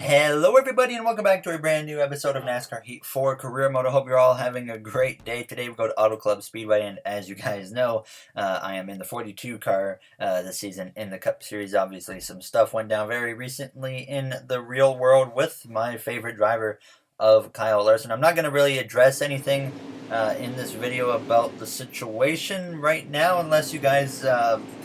Hello everybody and welcome back to a brand new episode of NASCAR Heat 4 Career Mode. I hope you're all having a great day. Today we go to Auto Club Speedway, and as you guys know, I am in the 42 car this season in the Cup Series. Obviously some stuff went down very recently in the real world with my favorite driver of Kyle Larson. I'm not going to really address anything in this video about the situation right now unless you guys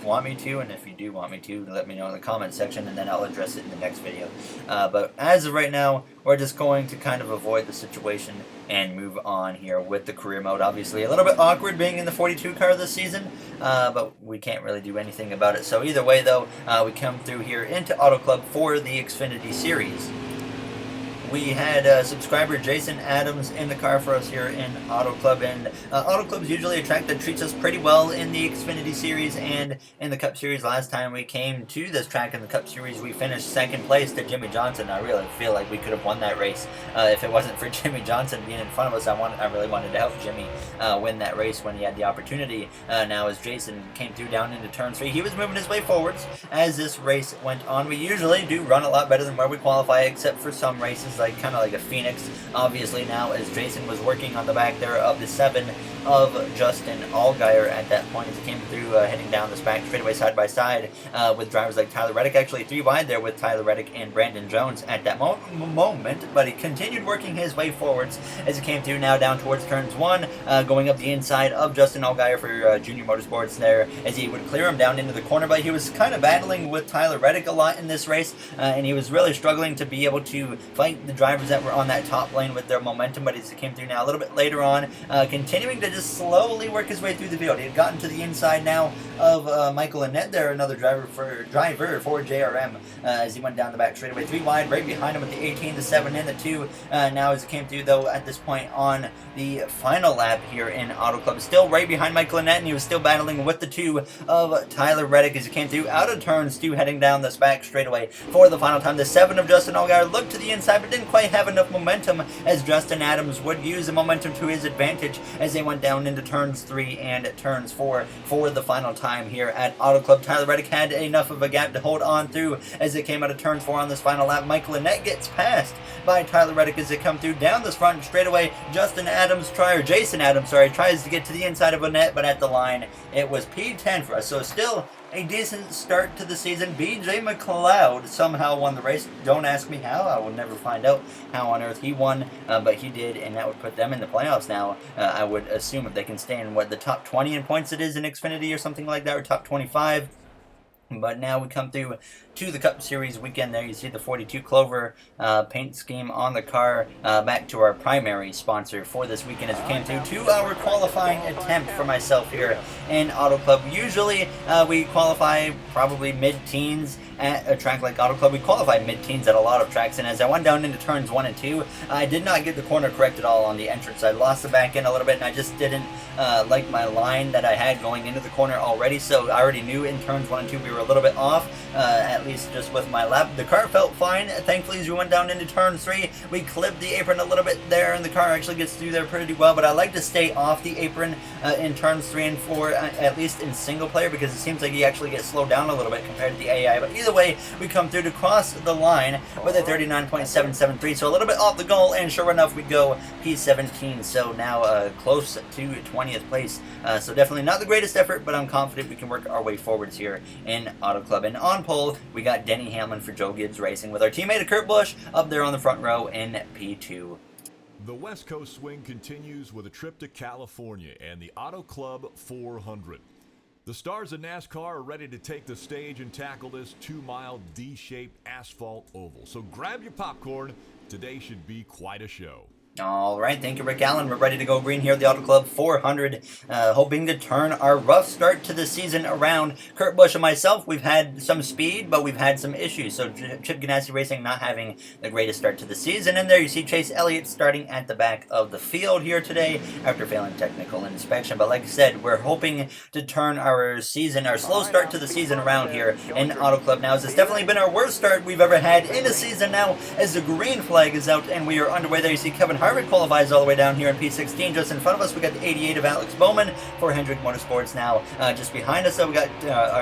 want me to, and if you do want me to, let me know in the comment section and then I'll address it in the next video. But as of right now, we're just going to kind of avoid the situation and move on here with the career mode. Obviously a little bit awkward being in the 42 car this season, but we can't really do anything about it. So either way though, we come through here into Auto Club for the Xfinity Series. We had subscriber Jason Adams in the car for us here in Auto Club, and Auto Club is usually a track that treats us pretty well in the Xfinity Series and in the Cup Series. Last time we came to this track in the Cup Series, we finished second place to Jimmy Johnson. I really feel like we could have won that race if it wasn't for Jimmy Johnson being in front of us. I really wanted to help Jimmy win that race when he had the opportunity. Now as Jason came through down into turn 3, he was moving his way forwards as this race went on. We usually do run a lot better than where we qualify, except for some races kind of like a Phoenix. Obviously now as Jason was working on the back there of the 7 of Justin Allgaier at that point as he came through heading down this back straightaway side by side with drivers like Tyler Reddick, actually 3 wide there with Tyler Reddick and Brandon Jones at that moment, but he continued working his way forwards as he came through now down towards turns 1, going up the inside of Justin Allgaier for Junior Motorsports there as he would clear him down into the corner, but he was kind of battling with Tyler Reddick a lot in this race, and he was really struggling to be able to fight the drivers that were on that top lane with their momentum. But as he came through now a little bit later on, continuing to just slowly work his way through the field. He had gotten to the inside now of Michael Annett there, another driver for JRM, as he went down the back straightaway 3 wide, right behind him with the 18, the 7, and the 2. Now as he came through though at this point on the final lap here in Auto Club, still right behind Michael Annett, and he was still battling with the 2 of Tyler Reddick as he came through out of turns 2 heading down this back straightaway for the final time. The 7 of Justin Allgaier looked to the inside but didn't quite have enough momentum as Justin Adams would use the momentum to his advantage as they went down into turns 3 and turns 4 for the final time here at Auto Club. Tyler Reddick had enough of a gap to hold on through as they came out of turn 4 on this final lap. Michael Annett gets passed by Tyler Reddick as they come through down this front straightaway. Jason Adams tries to get to the inside of Annett, but at the line it was P10 for us. So still a decent start to the season. BJ McLeod somehow won the race. Don't ask me how. I will never find out how on earth he won, but he did, and that would put them in the playoffs now. I would assume if they can stay in, the top 20 in points it is in Xfinity or something like that, or top 25. But now we come through to the Cup Series weekend there. You see the 42 Clover paint scheme on the car. Back to our primary sponsor for this weekend as we came to our qualifying attempt for myself here in Auto Club. Usually we qualify probably mid-teens at a track like Auto Club. We qualify mid-teens at a lot of tracks, and as I went down into turns 1 and 2, I did not get the corner correct at all on the entrance. I lost the back end a little bit, and I just didn't like my line that I had going into the corner already, so I already knew in turns 1 and 2 we were a little bit off, at least just with my lap. The car felt fine. Thankfully, as we went down into turn 3, we clipped the apron a little bit there, and the car actually gets through there pretty well, but I like to stay off the apron in turns 3 and 4, at least in single player, because it seems like you actually get slowed down a little bit compared to the AI. But either way, we come through to cross the line with a 39.773, so a little bit off the goal, and sure enough, we go P17, so now close to 20th place. So definitely not the greatest effort, but I'm confident we can work our way forwards here in Auto Club. And on pole, we got Denny Hamlin for Joe Gibbs Racing with our teammate Kurt Busch up there on the front row in P2. The West Coast swing continues with a trip to California and the Auto Club 400. The stars of NASCAR are ready to take the stage and tackle this 2-mile D-shaped asphalt oval. So grab your popcorn. Today should be quite a show. All right, thank you, Rick Allen. We're ready to go green here at the Auto Club 400, hoping to turn our rough start to the season around. Kurt Busch and myself, we've had some speed, but we've had some issues. So Chip Ganassi Racing not having the greatest start to the season. And there you see Chase Elliott starting at the back of the field here today after failing technical inspection. But like I said, we're hoping to turn our slow start to the season around here in Auto Club now. It's definitely been our worst start we've ever had in a season now as the green flag is out and we are underway there. You see Kevin Harvick qualifies all the way down here in P16. Just in front of us, we got the 88 of Alex Bowman for Hendrick Motorsports now. Just behind us, though, we got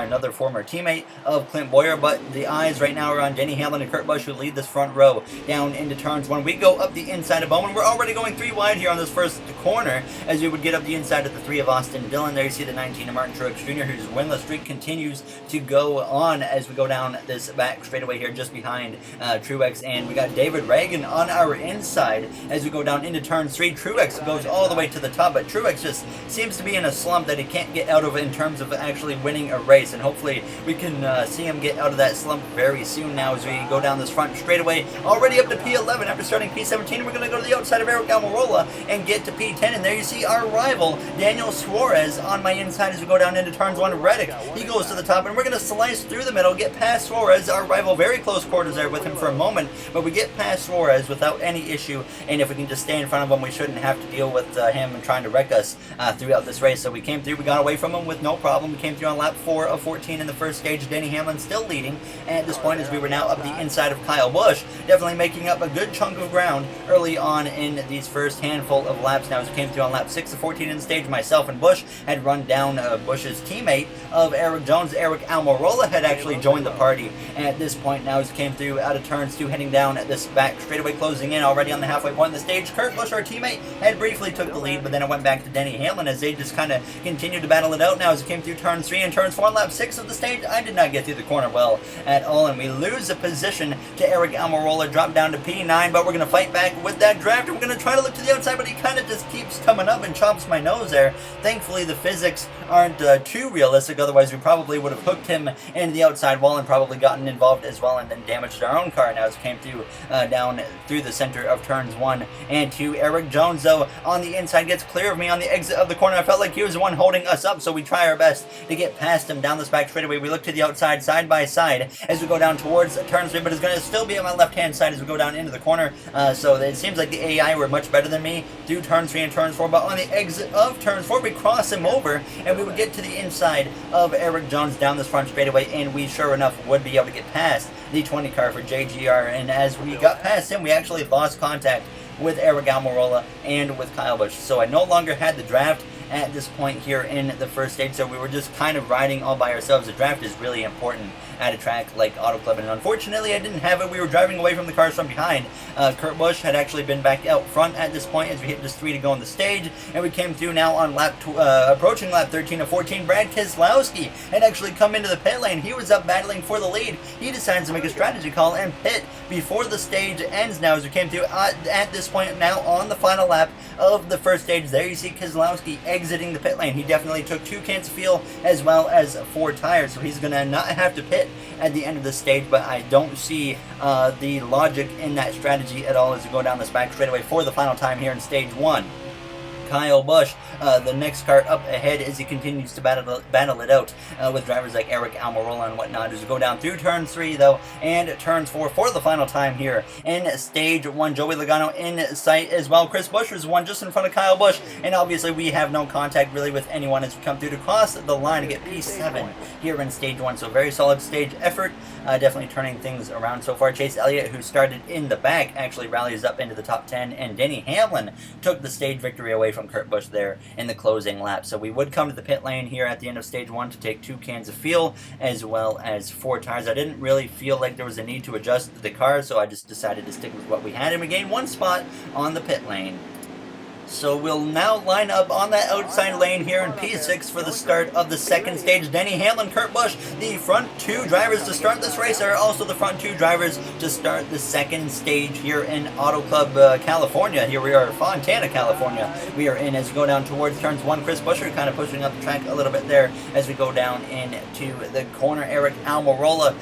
another former teammate of Clint Boyer, but the eyes right now are on Denny Hamlin and Kurt Busch, who lead this front row down into turns one. We go up the inside of Bowman. We're already going 3 wide here on this first corner as we would get up the inside of the 3 of Austin Dillon. There you see the 19 of Martin Truex Jr., whose winless streak continues to go on as we go down this back straightaway here just behind Truex. And we got David Reagan on our inside as we go down into turn 3. Truex goes all the way to the top, but Truex just seems to be in a slump that he can't get out of in terms of actually winning a race, and hopefully we can see him get out of that slump very soon now as we go down this front straightaway. Already up to P11 after starting P17. We're going to go to the outside of Eric Almirola and get to P10, and there you see our rival Daniel Suarez on my inside as we go down into turns 1. Reddick, he goes to the top, and we're going to slice through the middle, get past Suarez, our rival. Very close quarters there with him for a moment, but we get past Suarez without any issue, and if we can just stay in front of him, we shouldn't have to deal with him and trying to wreck us throughout this race. So we came through, we got away from him with no problem. We came through on lap 4 of 14 in the first stage. Denny Hamlin still leading at this point as we were now up the inside of Kyle Busch, definitely making up a good chunk of ground early on in these first handful of laps. Now as we came through on lap 6 of 14 in the stage, myself and Busch had run down Busch's teammate of Eric Jones. Eric Almirola had actually joined the party at this point. Now as we came through out of turns 2 heading down at this back straightaway, closing in already on the halfway point of the stage. Kurt Busch, our teammate, had briefly took the lead, but then it went back to Denny Hamlin as they just kind of continued to battle it out. Now as we came through turn 3 and turns 4 on lap 6 of the stage, I did not get through the corner well at all, and we lose a position to Eric Almirola, drop down to P9, but we're going to fight back with that draft, and we're going to try to look to the outside, but he kind of just keeps coming up and chops my nose there. Thankfully, the physics aren't too realistic, otherwise we probably would have hooked him into the outside wall and probably gotten involved as well and then damaged our own car. Now as we came through down through the center of turns 1 and 2, Eric Jones, though, on the inside gets clear of me on the exit of the corner. I felt like he was the one holding us up, so we try our best to get past him down this back straightaway. We look to the outside side by side as we go down towards turn 3, but it's going to still be on my left hand side as we go down into the corner, so it seems like the AI were much better than me through turn 3 and turn 4, but on the exit of turn 4 we cross him over and we would get to the inside of Eric Jones down this front straightaway, and we sure enough would be able to get past the 20 car for JGR. And as we got past him, we actually lost contact with Eric Almirola and with Kyle Busch, so I no longer had the draft at this point here in the first stage, so we were just kind of riding all by ourselves. The draft is really important at a track like Auto Club, and unfortunately I didn't have it. We were driving away from the cars from behind. Kurt Busch had actually been back out front at this point as we hit just 3 to go on the stage, and we came through now on approaching lap 13 of 14. Brad Keselowski had actually come into the pit lane. He was up battling for the lead. He decides to make a strategy call and pit before the stage ends. Now as we came through at this point now on the final lap of the first stage, there you see Keselowski exiting the pit lane. He definitely took 2 cans of fuel as well as 4 tires, so he's going to not have to pit at the end of the stage, but I don't see the logic in that strategy at all as we go down this back straightaway for the final time here in stage 1. Kyle Busch, the next car up ahead as he continues to battle it out with drivers like Eric Almirola and whatnot as we go down through turn 3 though and turns 4 for the final time here in stage 1. Joey Logano in sight as well. Chris Buescher's one just in front of Kyle Busch, and obviously we have no contact really with anyone as we come through to cross the line to get P7 here in stage 1. So very solid stage effort, definitely turning things around so far. Chase Elliott, who started in the back, actually rallies up into the top 10, and Denny Hamlin took the stage victory away from Kurt Busch there in the closing lap. So we would come to the pit lane here at the end of stage 1 to take 2 cans of fuel as well as 4 tires. I didn't really feel like there was a need to adjust the car, so I just decided to stick with what we had, and we gained 1 spot on the pit lane. So we'll now line up on that outside lane here in P6 for the start of the second stage. Denny Hamlin, Kurt Busch, the front 2 drivers to start this race, are also the front 2 drivers to start the second stage here in Auto Club California. Here we are, Fontana, California. We are in as we go down towards turns 1. Chris Buescher kind of pushing up the track a little bit there as we go down into the corner. Eric Almirola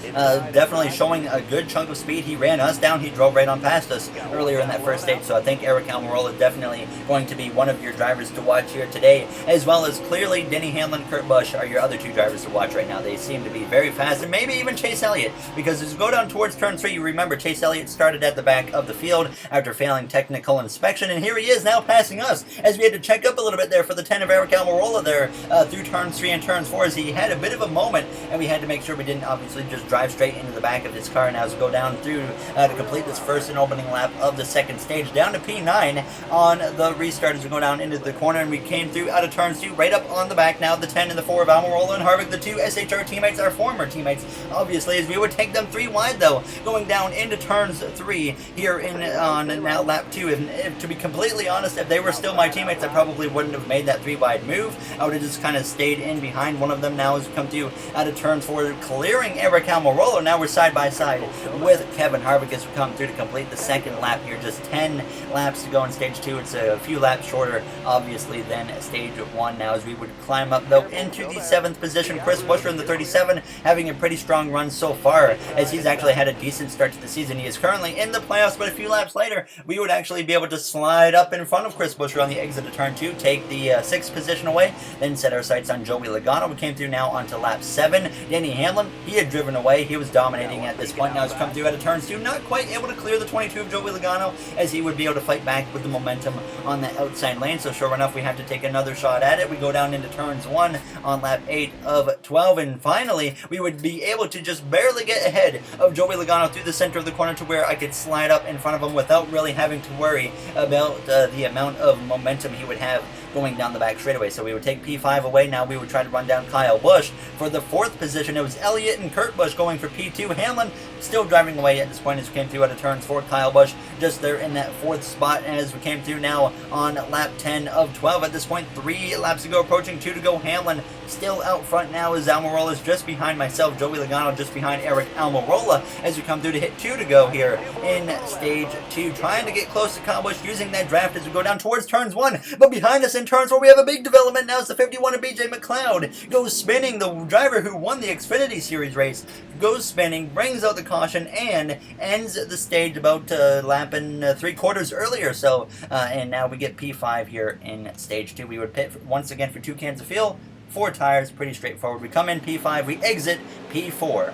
definitely showing a good chunk of speed. He ran us down. He drove right on past us earlier in that first stage, so I think Eric Almirola definitely going going to be one of your drivers to watch here today, as well as clearly Denny Hamlin, Kurt Busch are your other two drivers to watch right now. They seem to be very fast, and maybe even Chase Elliott, because as you go down towards turn 3, you remember Chase Elliott started at the back of the field after failing technical inspection, and here he is now passing us, as we had to check up a little bit there for the 10 of Eric Almirola there through turns 3 and turns 4, as he had a bit of a moment, and we had to make sure we didn't obviously just drive straight into the back of his car. Now as we go down through to complete this first and opening lap of the second stage, down to P9 on the restart as we go down into the corner, and we came through out of turns 2, right up on the back now, the 10 and the 4 of Almirola and Harvick, the two SHR teammates, our former teammates, obviously, as we would take them 3 wide though, going down into turns 3 here on now lap 2. If to be completely honest, if they were still my teammates, I probably wouldn't have made that 3 wide move. I would have just kind of stayed in behind one of them. Now as we come through out of turns 4, clearing Eric Almirola, now we're side by side with Kevin Harvick as we come through to complete the second lap here. Just 10 laps to go in stage 2. It's a few laps shorter, obviously, than stage 1. Now as we would climb up though into the 7th position, Chris Buescher in the 37, having a pretty strong run so far, as he's actually had a decent start to the season. He is currently in the playoffs, but a few laps later, we would actually be able to slide up in front of Chris Buescher on the exit of turn 2, take the 6th position away, then set our sights on Joey Logano. We came through now onto lap 7. Denny Hamlin, he had driven away. He was dominating at this point. Now he's come through out of turns 2, not quite able to clear the 22 of Joey Logano, as he would be able to fight back with the momentum on the outside lane. So sure enough, we have to take another shot at it. We go down into turns 1 on lap 8 of 12, and finally, we would be able to just barely get ahead of Joey Logano through the center of the corner to where I could slide up in front of him without really having to worry about the amount of momentum he would have going down the back straightaway. So we would take P5 away. Now we would try to run down Kyle Busch for the 4th position. It was Elliott and Kurt Busch going for P2. Hamlin still driving away at this point as we came through out of turns 4. Kyle Busch just there in that 4th spot, and as we came through now on lap 10 of 12. At this point, 3 laps to go, approaching 2 to go. Hamlin still out front now as Almirola is just behind myself. Joey Logano just behind Eric Almirola as we come through to hit 2 to go here in stage 2. Trying to get close to Kyle Busch using that draft as we go down towards turns 1. But behind us in turns 4, we have a big development now. It's the 51 of BJ McLeod. Goes spinning. The driver who won the Xfinity Series race goes spinning, brings out the caution, and ends the stage about lap and 3/4 earlier. So, and now we get P5 here in stage 2. We would pit once again for 2 cans of fuel, 4 tires, pretty straightforward. We come in P5, we exit P4.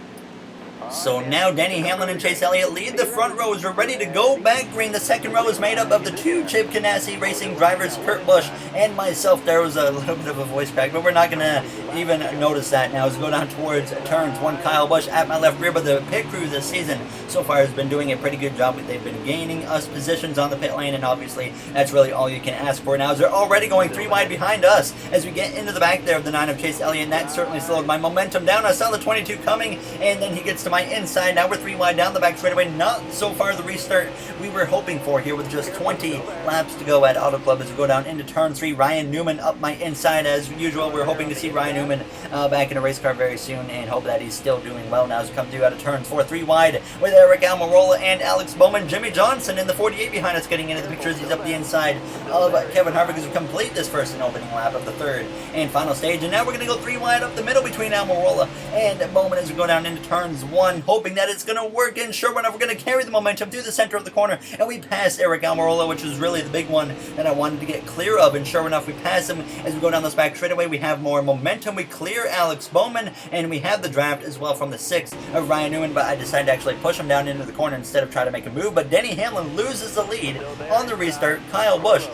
So now Denny Hamlin and Chase Elliott lead the front rows. We're ready to go back green. The second row is made up of the 2 Chip Ganassi Racing drivers, Kurt Busch and myself. There was a little bit of a voice crack, but we're not going to even notice that now as we go down towards turns 1. Kyle Busch at my left rear, but the pit crew this season so far has been doing a pretty good job. They've been gaining us positions on the pit lane, and obviously that's really all you can ask for now, as they're already going 3 wide behind us as we get into the back there of the 9 of Chase Elliott, and that certainly slowed my momentum down. I saw the 22 coming, and then he gets to my inside. Now we're 3 wide down the back straightaway. Not so far the restart we were hoping for here, with just 20 laps to go at Auto Club as we go down into turn 3. Ryan Newman up my inside as usual. We're hoping to see Ryan Newman back in a race car very soon, and hope that he's still doing well now as we come through out of turns 4. 3 wide with Eric Almirola and Alex Bowman. Jimmy Johnson in the 48 behind us getting into the picture as he's up the inside of Kevin Harvick as we complete this first and opening lap of the 3rd and final stage. And now we're going to go 3 wide up the middle between Almirola and Bowman as we go down into turns 1, hoping that it's going to work. And sure enough, we're going to carry the momentum through the center of the corner, and we pass Eric Almirola, which was really the big one that I wanted to get clear of. And sure enough, we pass him as we go down this back straightaway. We have more momentum. We clear Alex Bowman, and we have the draft as well from the 6th of Ryan Newman, but I decided to actually push him down into the corner instead of try to make a move. But Denny Hamlin loses the lead on the restart. Kyle Busch,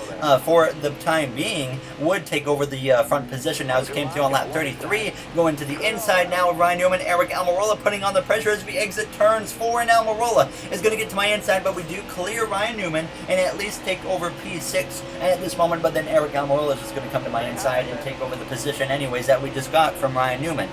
for the time being, would take over the front position now as we came through on lap 33, going to the inside now of Ryan Newman. Eric Almirola putting on the pressure as we exit turns 4, and Almirola is going to get to my inside, but we do clear Ryan Newman and at least take over P6 at this moment. But then Eric Almirola is just going to come to my inside and take over the position anyways that we just got from Ryan Newman.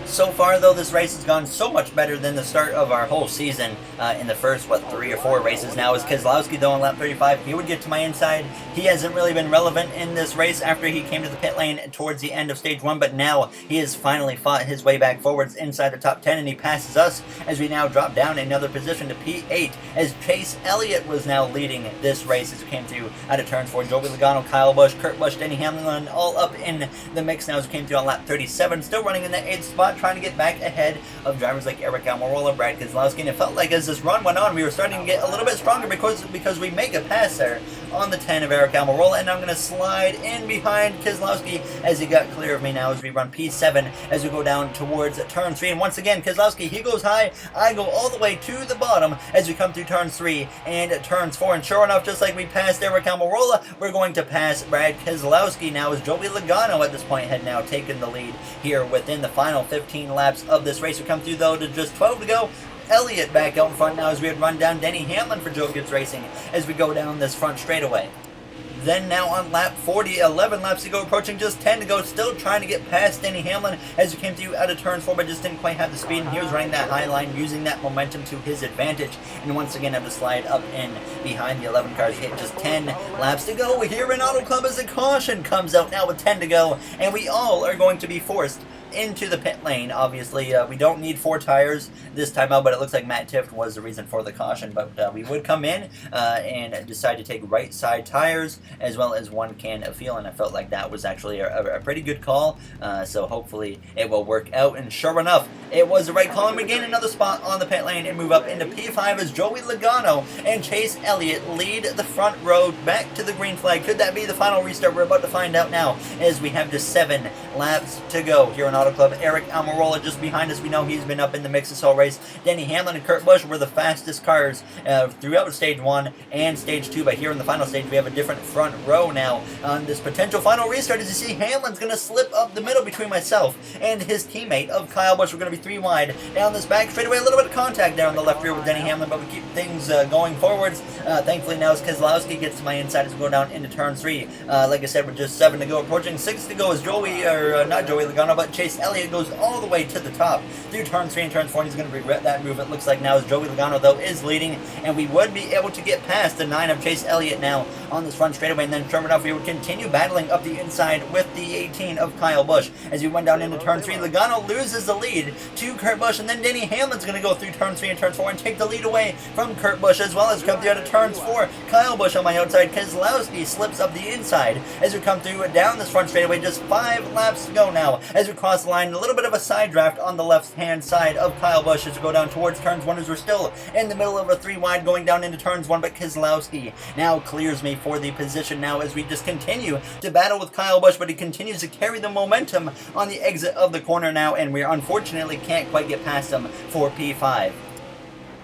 So far, though, this race has gone so much better than the start of our whole season in the first, 3 or 4 races now. Is Keselowski, though, on lap 35, he would get to my inside. He hasn't really been relevant in this race after he came to the pit lane towards the end of stage 1, but now he has finally fought his way back forwards inside the top 10, and he passes us as we now drop down another position to P8, as Chase Elliott was now leading this race as we came through out of turns 4. Joey Logano, Kyle Busch, Kurt Busch, Denny Hamlin, all up in the mix now as we came through on lap 37, still running in the 8th spot. trying to get back ahead of drivers like Eric Almirola, Brad Keselowski, and it felt like as this run went on, we were starting to get a little bit stronger because we make a pass there on the 10 of Eric Almirola, and I'm going to slide in behind Keselowski as he got clear of me now as we run P7 as we go down towards turn 3. And once again, Keselowski, he goes high, I go all the way to the bottom as we come through turns 3 and turns 4. And sure enough, just like we passed Eric Almirola, we're going to pass Brad Keselowski now as Joey Logano at this point had now taken the lead here within the final 15 laps of this race. We come through though to just 12 to go. Elliott back out in front now as we had run down Denny Hamlin for Joe Gibbs Racing as we go down this front straightaway. Then now on lap 40, 11 laps to go, approaching just 10 to go, still trying to get past Denny Hamlin as we came through out of turn 4, but just didn't quite have the speed, and he was running that high line, using that momentum to his advantage, and once again have to slide up in behind the 11 cars. Hit just 10 laps to go here in Auto Club as a caution comes out now with 10 to go, and we all are going to be forced into the pit lane. Obviously, we don't need 4 tires this time out, but it looks like Matt Tifft was the reason for the caution. But we would come in and decide to take right side tires as well as 1 can of fuel, and I felt like that was actually a pretty good call. So hopefully it will work out, and sure enough, it was the right call, and we gain another spot on the pit lane and move up into P5 as Joey Logano and Chase Elliott lead the front row back to the green flag. Could that be the final restart? We're about to find out now as we have just 7 laps to go here in Auto Club. Eric Almirola just behind us. We know he's been up in the mix this whole race. Denny Hamlin and Kurt Busch were the fastest cars throughout stage 1 and stage 2, but here in the final stage we have a different front row now on this potential final restart. As you see, Hamlin's going to slip up the middle between myself and his teammate of Kyle Busch. We're going to be 3 wide down this back straightaway. A little bit of contact there on the left rear with Denny Hamlin, but we keep things going forwards. Thankfully now as Keselowski gets to my inside as we go down into turn 3. Like I said, we're just 7 to go, approaching 6 to go as not Joey Logano, but Chase Elliott goes all the way to the top through turn 3 and turn 4, and he's going to regret that move. It looks like now as Joey Logano though is leading, and we would be able to get past the 9 of Chase Elliott now on this front straightaway, and then sure enough we would continue battling up the inside with the 18 of Kyle Busch. As we went down into turn 3, Logano loses the lead to Kurt Busch, and then Denny Hamlin's going to go through turn 3 and turn 4 and take the lead away from Kurt Busch, as well as come through out of turns 4. Kyle Busch on my outside, Keselowski slips up the inside as we come through down this front straightaway. Just 5 laps to go now as we cross the line. A little bit of a side draft on the left-hand side of Kyle Busch as we go down towards turns 1 as we're still in the middle of a 3 wide going down into turns 1, but Keselowski now clears me for the position now as we just continue to battle with Kyle Busch, but he continues to carry the momentum on the exit of the corner now, and we unfortunately can't quite get past him for P5.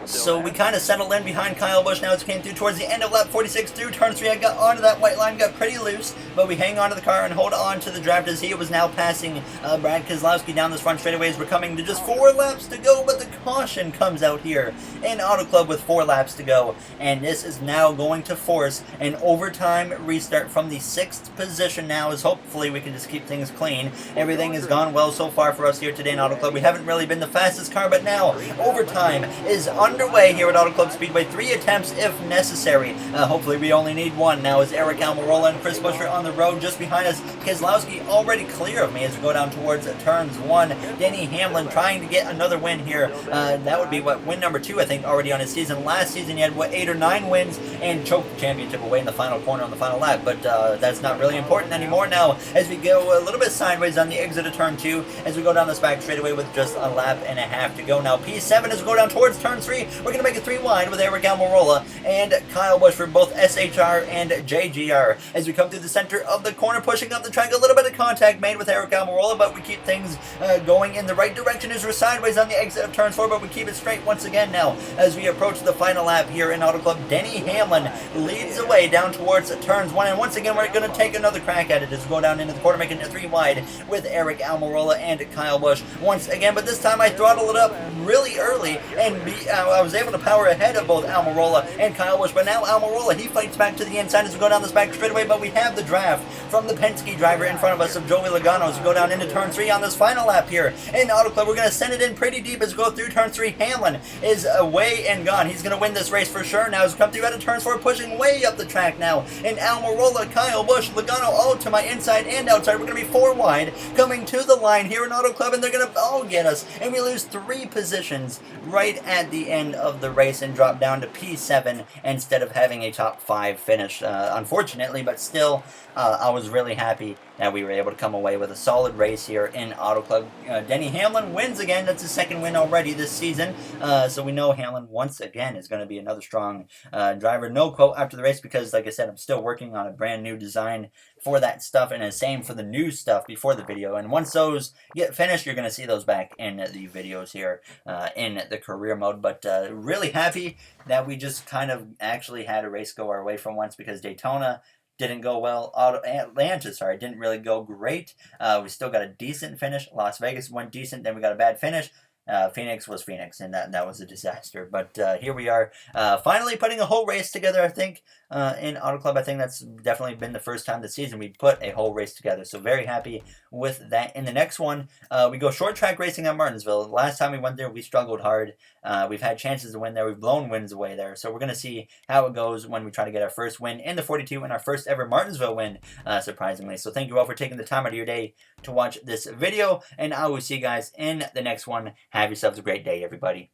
So we kind of settled in behind Kyle Busch now as we came through towards the end of lap 46 through turn 3. I got onto that white line, got pretty loose, but we hang on to the car and hold on to the draft as he was now passing Brad Keselowski down this front straightaway as we're coming to just 4 laps to go, but the caution comes out here in Auto Club with 4 laps to go, and this is now going to force an overtime restart from the 6th position now, as hopefully we can just keep things clean. Everything has gone well so far for us here today in Auto Club. We haven't really been the fastest car, but now overtime is underway here at Auto Club Speedway. 3 attempts if necessary. Hopefully we only need 1 now as Eric Almirola and Chris Buescher on the road just behind us. Keselowski already clear of me as we go down towards turns 1. Denny Hamlin trying to get another win here. That would be win number 2 I think already on his season. Last season he had 8 or 9 wins and choked the championship away in the final corner on the final lap, but that's not really important anymore now as we go a little bit sideways on the exit of turn 2 as we go down this back straightaway with just a lap and a half to go now. P7 as we go down towards turn 3. We're going to make it 3 wide with Eric Almirola and Kyle Busch for both SHR and JGR. As we come through the center of the corner, pushing up the track, a little bit of contact made with Eric Almirola, but we keep things going in the right direction as we're sideways on the exit of turn 4, but we keep it straight once again now as we approach the final lap here in Auto Club. Denny Hamlin leads the way down towards turns 1, and once again we're going to take another crack at it as we go down into the corner, making it 3 wide with Eric Almirola and Kyle Busch once again, but this time I throttle it up really early and I was able to power ahead of both Almirola and Kyle Busch, but now Almirola, he fights back to the inside as we go down this back straightaway, but we have the draft from the Penske driver in front of us of Joey Logano as we go down into turn 3 on this final lap here in Auto Club. We're going to send it in pretty deep as we go through turn 3. Hamlin is away and gone. He's going to win this race for sure now as we come through out of turn 4, pushing way up the track now, and Almirola, Kyle Busch, Logano all to my inside and outside. We're going to be 4 wide coming to the line here in Auto Club, and they're going to all get us, and we lose 3 positions right at the end of the race and drop down to P7 instead of having a top 5 finish, unfortunately, but still I was really happy that we were able to come away with a solid race here in Auto Club. Denny Hamlin wins again. That's his second win already this season. So we know Hamlin once again is going to be another strong driver. No quote after the race because, like I said, I'm still working on a brand new design for that stuff, and the same for the new stuff before the video. And once those get finished, you're going to see those back in the videos here in the career mode. But really happy that we just kind of actually had a race go our way for once, because Daytona didn't go well. Atlanta, sorry, didn't really go great. We still got a decent finish. Las Vegas went decent, then we got a bad finish. Phoenix was Phoenix, and that was a disaster. But here we are, finally putting a whole race together, I think, in Auto Club. I think that's definitely been the first time this season we put a whole race together. So very happy with that. In the next one, we go short track racing at Martinsville. Last time we went there, we struggled hard. We've had chances to win there. We've blown wins away there. So we're going to see how it goes when we try to get our first win in the 42 and our first ever Martinsville win, surprisingly. So thank you all for taking the time out of your day to watch this video, and I will see you guys in the next one. Have yourselves a great day, everybody.